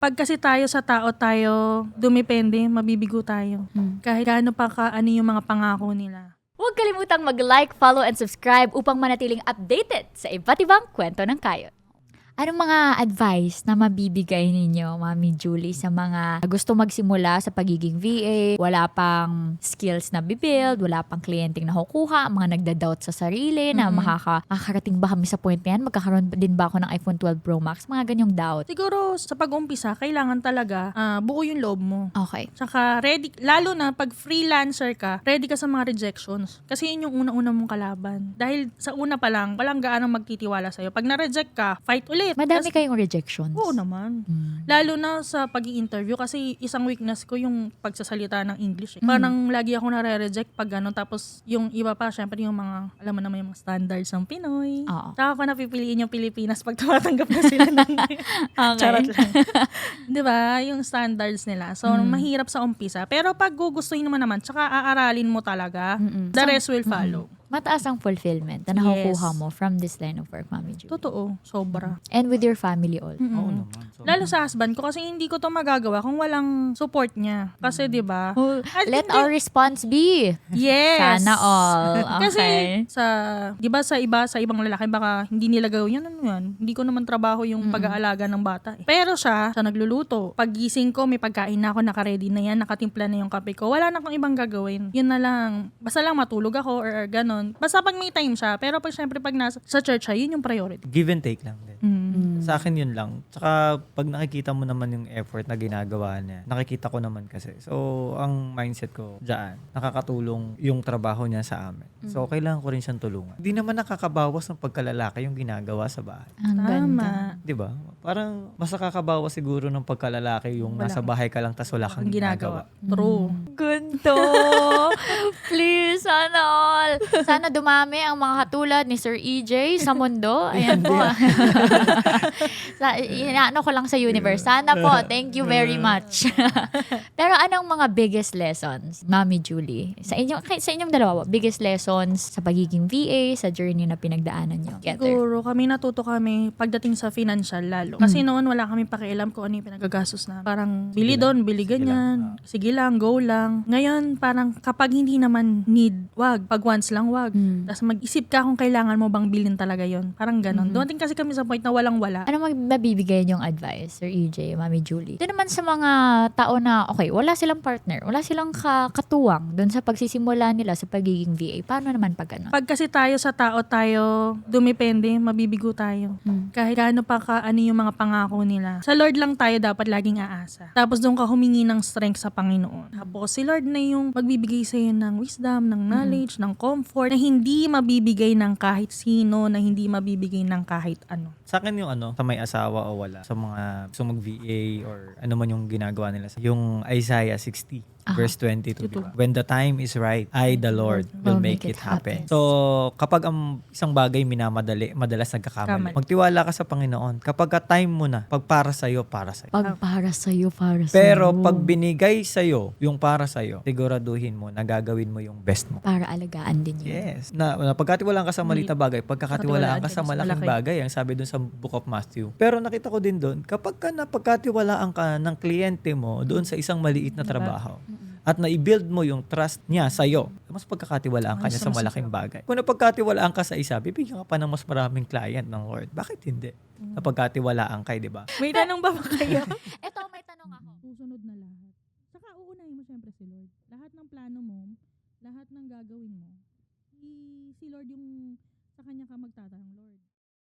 Pag kasi tayo sa tao tayo dumepende, mabibigo tayo. Kahit gaano pa ano yung mga pangako nila. Huwag kalimutang mag-like, follow, and subscribe upang manatiling updated sa iba't ibang kwento ng Kayod. Anong mga advice na mabibigay ninyo, Mami Julie, sa mga gusto magsimula sa pagiging VA, wala pang skills na bibuild, wala pang kliyenteng nakukuha, mga nagda-doubt sa sarili na makakarating ba kami sa point na yan? Magkakaroon din ba ako ng iPhone 12 Pro Max? Mga ganyong doubt. Siguro sa pag-umpisa, kailangan talaga buo yung loob mo. Okay. Tsaka ready, lalo na pag freelancer ka, ready ka sa mga rejections. Kasi yun yung una-una mong kalaban. Dahil sa una pa lang, walang gaano magtitiwala sa'yo. Pag na-reject ka, fight ulit. Madami kayong rejections. Oo naman. Lalo na sa pag-i-interview kasi isang weakness ko yung pagsasalita ng English. Parang lagi ako nare-reject pag gano'n. Tapos yung iba pa, syempre yung mga, alam mo naman yung mga standards ng Pinoy. Oo. Tsaka ko napipiliin yung Pilipinas pag tumatanggap na sila ng charot lang. Di ba? Yung standards nila. So, mahirap sa umpisa. Pero pag gugustuhin mo naman, tsaka aaralin mo talaga, the rest will follow. Mataas ang fulfillment na nakukuha mo from this line of work, Mami Julie. Totoo. Sobra. And with your family all. Oo naman. So, Lalo sa husband ko kasi hindi ko to magagawa kung walang support niya. Kasi 'di ba? Let our response be. Yes. Sana all. Okay. Kasi sa 'di ba sa ibang lalaki baka hindi nila gawin yan ano yan. Hindi ko naman trabaho yung pag-aalaga ng bata. Pero siya nagluluto. Paggising ko may pagkain na ako, naka-ready na yan, nakatimpla na yung kape ko. Wala na akong ibang gagawin. Yun na lang. Basta lang matulog ako or ganon. Basta pag may time siya. Pero pag syempre pag nasa sa church siya, yun yung priority. give and take lang din. Sa akin yun lang. Tsaka pag nakikita mo naman yung effort na ginagawa niya, nakikita ko naman kasi. So, ang mindset ko dyan, nakakatulong yung trabaho niya sa amin. So, kailangan ko rin siyang tulungan. Hindi naman nakakabawas ng pagkalalaki yung ginagawa sa bahay. Ang ganda. Tama. Di ba? Parang mas nakakabawas siguro ng pagkalalaki yung nasa bahay ka lang tas wala kang Ang ginagawa. True. Ganto. Please, sana all. Sana dumami ang mga katulad ni Sir EJ sa mundo. Ayan po. Inaano ko lang sa universe. Sana po. Thank you very much. Pero anong mga biggest lessons, Mami Julie? Sa inyong dalawa, biggest lessons sa pagiging VA, sa journey na pinagdaanan nyo together? Siguro natuto kami pagdating sa financial lalo. Kasi noon wala kami pakialam kung ano yung pinagagastos na. Parang bili doon, bili ganyan. Sige lang, go lang. Ngayon parang kapag hindi naman need, wag. Pag once lang, wag. Tapos mag-isip ka kung kailangan mo bang bilhin talaga yon. Parang ganon. Dumating kasi kami sa point na walang-wala. Ano mabibigay niyong advice, Sir EJ, Mami Julie? Ito naman sa mga tao na, okay, wala silang partner, wala silang katuwang doon sa pagsisimula nila sa pagiging VA. Paano naman pag ano? Pag kasi tayo sa tao tayo dumepende, mabibigo tayo. Kahit gaano pa ano yung mga pangako nila. Sa Lord lang tayo dapat laging aasa. Tapos doon ka humingi ng strength sa Panginoon. Tapos si Lord na yung magbibigay sa'yo ng wisdom, ng knowledge, ng comfort, na hindi mabibigay ng kahit sino, na hindi mabibigay ng kahit ano. Sa akin yung sa may asawa o wala, sa mga gusto mag-VA or ano man yung ginagawa nila. Yung Isaiah 60. Verse 22, diba? When the time is right, I, the Lord, will make it happen. So, kapag ang isang bagay minamadali, madalas nagkakamali. Magtiwala ka sa Panginoon. Kapag ka-time mo na, pag para sa'yo, para sa'yo. Pag para sa'yo, para sa'yo. Pero pag binigay sa'yo, yung para sa'yo, siguraduhin mo na gagawin mo yung best mo. Para alagaan din yun. Yes. Na pagkatiwalaan ka sa maliit na bagay, pagkakatiwalaan ka sa malaking bagay, ang sabi dun sa Book of Matthew. Pero nakita ko din dun, kapag ka napagkatiwalaan ka ng kliyente mo doon sa isang maliit na trabaho, at na-build mo yung trust niya sa'yo, mas pagkakatiwalaan ka niya sa malaking bagay. Kung napagkatiwalaan ka sa isa, bibigyan ka pa ng mas maraming client ng Lord. Bakit hindi? Napagkatiwalaan ka, di ba? May tanong ba kayo? Eto, may tanong ako. Susunod na lahat. Saka uunahin mo syempre si Lord. Lahat ng plano mo, lahat ng gagawin mo, si Lord yung sa kanya ka magtatanong, Lord.